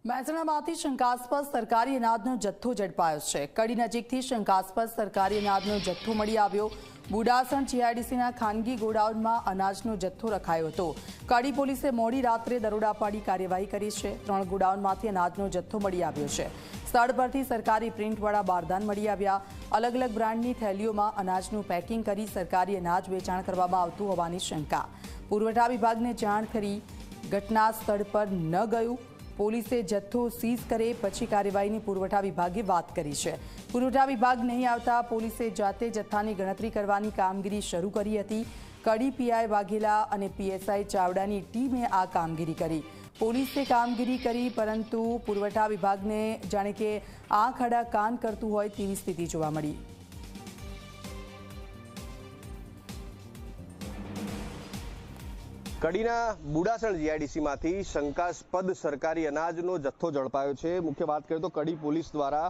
મહેસાણામાંથી શંકાસ્પદ સરકારી અનાજનો જથ્થો ઝડપાયો છે। કડી નજીકથી શંકાસ્પદ સરકારી અનાજનો જથ્થો મળી આવ્યો। બુડાસણ જીઆઈડીસીના ખાનગી ગોડાઉનમાં અનાજનો જથ્થો રખાયો હતો। કડી પોલીસે મોડી રાત્રે દરોડા પાડી કાર્યવાહી કરી છે। 3 ગોડાઉનમાંથી અનાજનો જથ્થો મળી આવ્યો છે। સ્થળ પરથી સરકારી પ્રિન્ટવાળા બારદાન મળી આવ્યા। અલગ અલગ બ્રાન્ડની થેલીઓમાં અનાજનું પેકિંગ કરી સરકારી અનાજ વેચાણ કરવામાં આવતું હોવાની શંકા। પુરવઠા વિભાગને જાણ કરી ઘટના સ્થળ પર ન ગયું। પોલીસે જથ્થો સીઝ કરે પછી કાર્યવાહીની પુરવઠા વિભાગે વાત કરી છે। પુરવઠા વિભાગ નહીં આવતા પોલીસે જાતે જથ્થાની ગણતરી કરવાની કામગીરી શરૂ કરી હતી। કડી પીઆઈ વાઘેલા અને પીએસઆઈ ચાવડાની ટીમે આ કામગીરી કરી। પોલીસે કામગીરી કરી પરંતુ પુરવઠા વિભાગને જાણે કે આંખ આડા કાન કરતું હોય તેવી સ્થિતિ જોવા મળી। કડીના બુડાસણ જીઆઈડીસીમાંથી શંકાસ્પદ સરકારી અનાજનો જથ્થો ઝડપાયો છે। મુખ્ય વાત કરીએ તો કડી પોલીસ દ્વારા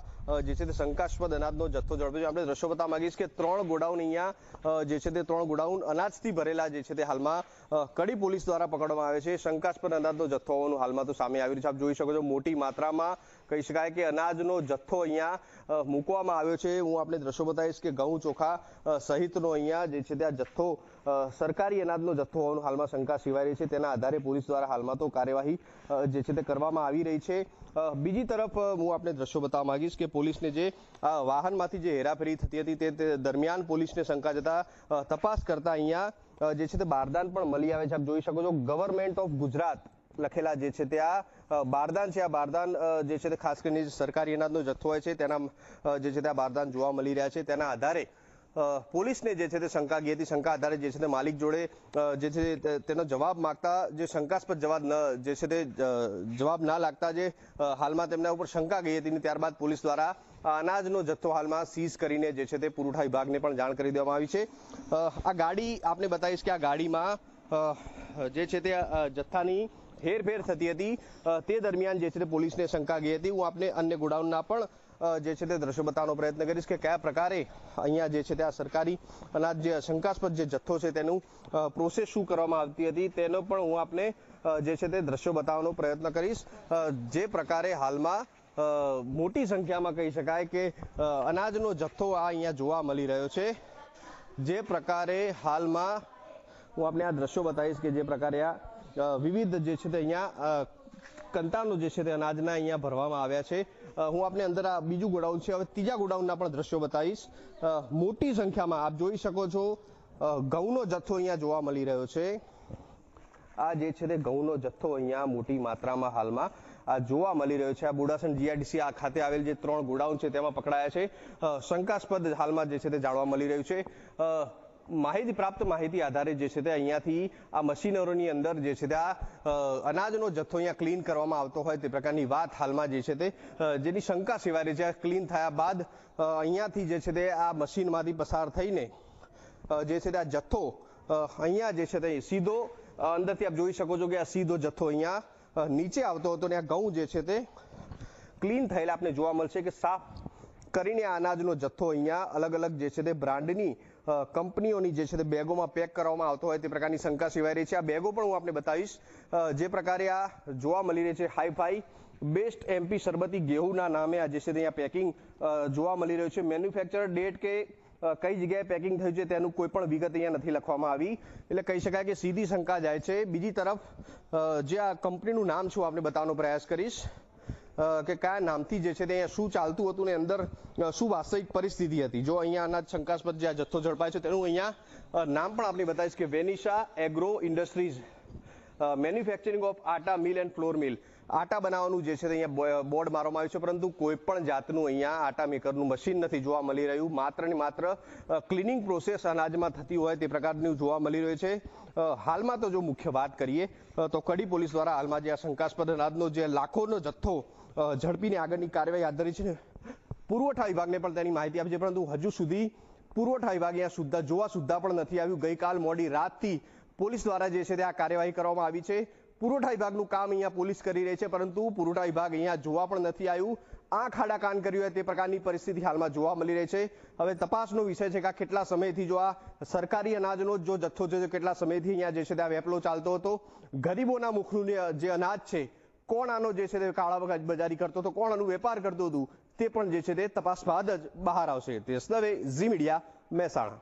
જે છે તે શંકાસ્પદ અનાજનો જથ્થો ઝડપ્યો છે। આપણે દ્રશ્યો બતાવવા માંગીશ કે 3 ગોડાઉન અહીંયા જે છે તે 3 ગોડાઉન અનાજથી ભરેલા જે છે તે હાલમાં કડી પોલીસ દ્વારા પકડવામાં આવે છે। શંકાસ્પદ અનાજનો જથ્થો હોવાનું હાલમાં તો સામે આવી રહ્યું છે। આપ જોઈ શકો છો મોટી માત્રામાં કહી શકાય કે અનાજનો જથ્થો અહીંયા મૂકવામાં આવ્યો છે। હું આપણે દ્રશ્યો બતાવીશ કે ઘઉં ચોખા સહિતનો અહીંયા જે છે તે આ જથ્થો સરકારી અનાજનો જથ્થો હોવાનું હાલમાં શંકા સિવાય રહી છે। તેના આધારે પોલીસ દ્વારા હાલમાં તો કાર્યવાહી જે છે તે કરવામાં આવી રહી છે। બીજી તરફ હું આપણે દ્રશ્યો બતાવવા માંગીશ કે પોલીસને જે વાહનમાંથી જે હેરાફેરી થતી હતી તે દરમિયાન પોલીસને શંકા જતા તપાસ કરતા અહીંયા જે છે તે બારદાન પણ મળી આવે છે। આપ જોઈ શકો છો ગવર્મેન્ટ ઓફ ગુજરાત લખેલા જે છે તે આ બારદાન છે। આ બારદાન જે છે તે ખાસ કરીને સરકારી અનાજનો જથ્થો હોય છે તેના જે છે તે આ બારદાન જોવા મળી રહ્યા છે। તેના આધારે પોલીસને જે છે તે શંકા ગઈ હતી। શંકા આધારે જે છે તે માલિક જોડે જે છે તેનો જવાબ માંગતા જે શંકાસ્પદ જે છે તે જવાબ ના લાગતા જે હાલમાં તેમના ઉપર શંકા ગઈ હતી ત્યારબાદ પોલીસ દ્વારા અનાજનો જથ્થો હાલમાં સીઝ કરીને જે છે તે પુરવઠા વિભાગને પણ જાણ કરી દેવામાં આવી છે। આ ગાડી આપને બતાવીશ કે આ ગાડીમાં જે છે તે જથ્થાની હેરફેર થતી હતી તે દરમિયાન જે છે તે પોલીસને શંકા ગઈ હતી। હું આપને અન્ય ગોડાઉનના પણ જે છે તે દ્રશ્યો બતાવવાનો પ્રયત્ન કરીશ કે કયા પ્રકારે અહીંયા જે છે તે આ સરકારી અનાજ જે શંકાસ્પદ જે જથ્થો છે તેનું પ્રોસેસ શું કરવામાં આવતી હતી તેનો પણ હું આપને જે છે તે દ્રશ્યો બતાવવાનો પ્રયત્ન કરીશ। જે પ્રકારે હાલમાં મોટી સંખ્યામાં કહી શકાય કે અનાજનો જથ્થો આ અહીંયા જોવા મળી રહ્યો છે। જે પ્રકારે હાલમાં હું આપને આ દ્રશ્યો બતાવીશ કે જે પ્રકારે આ વિવિધ જે છે તે અહીંયા કંતાનો જે છે તે અનાજના અહીંયા ભરવામાં આવ્યા છે। હું આપને અંદર આ બીજું ગોડાઉન છે, હવે ત્રીજા ગોડાઉનના પણ દ્રશ્યો બતાવીશ। મોટી સંખ્યામાં આપ જોઈ શકો છો ઘઉંનો જથ્થો અહીંયા જોવા મળી રહ્યો છે। આ જે છે તે ઘઉંનો જથ્થો અહીંયા મોટી માત્રામાં હાલમાં આ જોવા મળી રહ્યો છે। આ બુડાસણ જીઆઈડીસી આ ખાતે આવેલ જે 3 ગોડાઉન છે તેમાં પકડાયા છે। શંકાસ્પદ હાલમાં જે છે તે જાણવા મળી રહ્યું છે। પ્રાપ્ત માહિતી આધારે જે છે તે અહીંયાથી આ મશીનરોની અંદર જે છે તે આ અનાજનો જથ્થો અહીંયા ક્લીન કરવામાં આવતો હોય તે પ્રકારની વાત હાલમાં જે છે તે જેની શંકા સેવાય રહી છે। ક્લીન થયા બાદ અહીંયાથી જે છે તે આ મશીનમાંથી પસાર થઈને જે છે તે આ જથ્થો અહીંયા જે છે તે સીધો અંદરથી આપ જોઈ શકો છો કે આ સીધો જથ્થો અહીંયા નીચે આવતો હતો ને આ ઘઉં જે છે તે ક્લીન થયેલા આપને જોવા મળશે કે સાફ કરીને આ અનાજનો જથ્થો અહીંયા અલગ અલગ જે છે તે બ્રાન્ડની કંપનીઓની જે છે તે બેગોમાં પેક કરવામાં આવતો હોય તે પ્રકારની શંકા સેવાઈ રહી છે। આ બેગો પણ હું આપને બતાવીશ જે પ્રકારે આ જોવા મળી રહી છે। હાઈફાઈ બેસ્ટ એમપી શરબતી ગેહુના નામે આ જે છે તે અહીંયા પેકિંગ જોવા મળી રહ્યું છે। મેન્યુફેક્ચર ડેટ કે કઈ જગ્યાએ પેકિંગ થયું છે તેનું કોઈ પણ વિગત અહીંયા નથી લખવામાં આવી, એટલે કહી શકાય કે સીધી શંકા જાય છે। બીજી તરફ જે આ કંપનીનું નામ છું આપને બતાવવાનો પ્રયાસ કરીશ કે કયા નામથી જે છે તે અહીંયા શું ચાલતું હતું ને અંદર શું વાસ્તવિક પરિસ્થિતિ હતી। જો અહીંયા અનાજ શંકાસ્પદ જે આ જથ્થો ઝડપાય છે તેનું અહીંયા નામ પણ આપને બતાવીશ કે વેનિશા એગ્રો ઇન્ડસ્ટ્રીઝ મેન્યુફેક્ચરિંગ ઓફ આટા મિલ એન્ડ ફ્લોર મિલ। આટા બનાવવાનું જે છે તે અહીંયા બોર્ડ મારવામાં આવ્યું છે પરંતુ કોઈ પણ જાતનું અહીંયા આટા મેકરનું મશીન નથી જોવા મળી રહ્યું। માત્ર ને માત્ર ક્લિનિંગ પ્રોસેસ અનાજમાં થતી હોય તે પ્રકારનું જોવા મળી રહ્યું છે। હાલમાં તો જો મુખ્ય વાત કરીએ તો કડી પોલીસ દ્વારા હાલમાં જે આ શંકાસ્પદ અનાજનો જે લાખોનો જથ્થો ઝડપીને આગળની કાર્યવાહી હાથ ધરી છે। પુરવઠા વિભાગને પણ તેની માહિતી આપી છે પરંતુ હજુ સુધી પુરવઠા વિભાગ અહીંયા જોવા સુદ્ધા પણ નથી આવ્યું। ગઈકાલ મોડી રાતથી પોલીસ દ્વારા જે છે તે આ કાર્યવાહી કરવામાં આવી છે। પુરવઠા વિભાગનું કામ અહીંયા પોલીસ કરી રહી છે પરંતુ પુરવઠા વિભાગ અહીંયા જોવા પણ નથી આવ્યું। આંખ આડા કાન કર્યું હોય તે પ્રકારની પરિસ્થિતિ હાલમાં જોવા મળી રહી છે। હવે તપાસનો વિષય છે કે કેટલા સમયથી જો આ સરકારી અનાજનો જો જથ્થો છે કેટલા સમયથી અહીંયા જે છે તે આ વેપલો ચાલતો હતો। ગરીબોના મુખનું જે અનાજ છે કોણ આનો જે છે તે કાળા બજારી કરતો હતો, કોણ આનું વેપાર કરતું હતું, તે પણ જે છે તે તપાસ બાદ જ બહાર આવશે. તે દવે, ઝી મીડિયા, મહેસાણા.